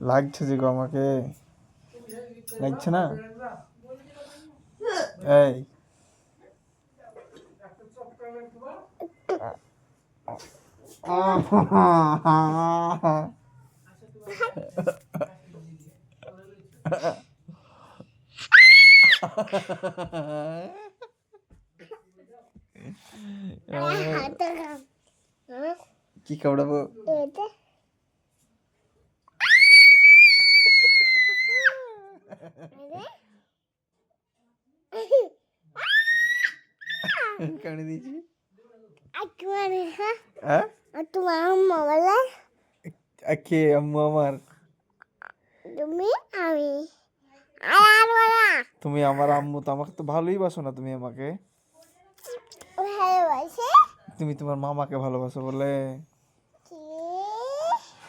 লাগছে যে গো আমাকে, লাগছে না? এই কি কামড়াবো? কামড়ে দিয়েছি। হ্যাঁ তোমার আম্মা বলে কে আম্মু আমার? তুমি আমি আর বলা তুমি আমার আম্মু তো, আমাকে তো ভালোই বাসো না তুমি আমাকে। ভালোবাসে তুমি তোমার মামাকে ভালোবাসো বলে। কি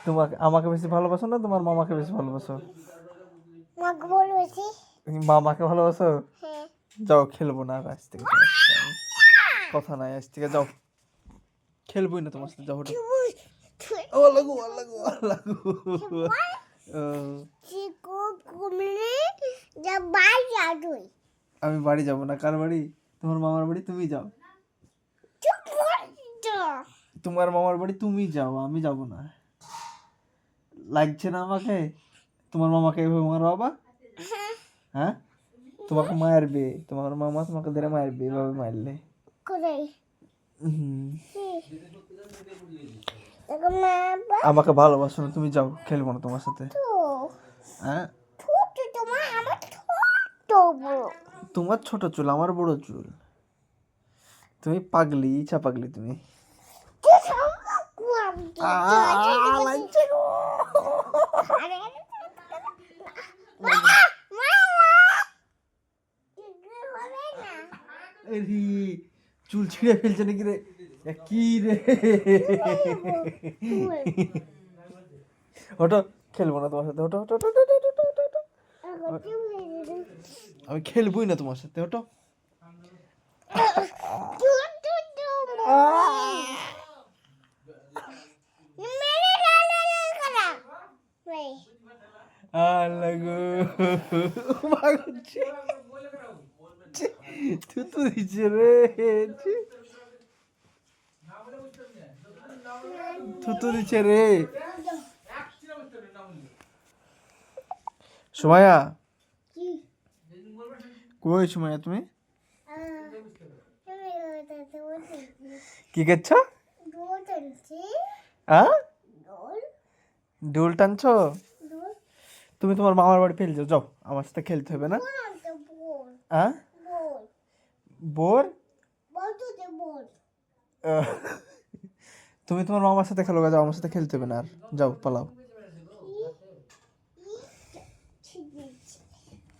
তোমাকে আমাকে বেশি ভালোবাসো না তোমার মামাকে বেশি ভালোবাসো? মাকে বলবেছি তুমি মামাকে ভালোবাসো? হ্যাঁ যাও খেলবো না আর আজ থেকে তোমার সাথে আমি। কথা নাই আজ থেকে, যাও খেলবোই না তোমার সাথে, যাও ওঠো। ও লাগু লাগু লাগু। চিকু কুমড়ে যা বাই যাবই আমি বাড়ি যাবো না। কার বাড়ি? তোমার মামার বাড়ি, তুমি যাও। তোমার মামার বাড়ি তুমি যাও, আমি যাব না। লাগছে না আমাকে? তোমার মামাকে এভাবে মারো বাবা? হ্যাঁ তোমাকে মারবে, তোমার মামা তোমাকে ধরে মারবে এভাবে মারলে। কোথায় হুম। এখন মা আমাকে ভালোবাসো না তুমি, যাও খেলবো না তোমার সাথে। তো হ্যাঁ ছোট তোমার আমার ছোট বড় তোমার ছোট চুল, আমার বড় চুল। তুমি পাগলি, ইচ্ছা পাগলি তুমি। লাগছে গো। এরি, চুল ছিঁড়ে ফেলছে নাকি রে? কি রে? ওটো, খেলবো না তোমার সাথে, ওটো ওটো ওটো ওটো ওটো ওটো, ওটো। আমি খেলবোই না তোমার সাথে, ওটো। লাগো থুতু দিচ্ছে রে, থুতু দিচ্ছে রে। সুমাইয়া, কই সুমাইয়া তুমি? কি করছো? হ্যাঁ ডোল টানছো? তুমি তোমার মামার বাড়ি ফেল যাও, যাও আমার সাথে খেলতে হবে না। হ্যাঁ বোর? তুমি তোমার মামার সাথে খেলো, যাও আমার সাথে খেলতে হবে না আর, যাও পালাও।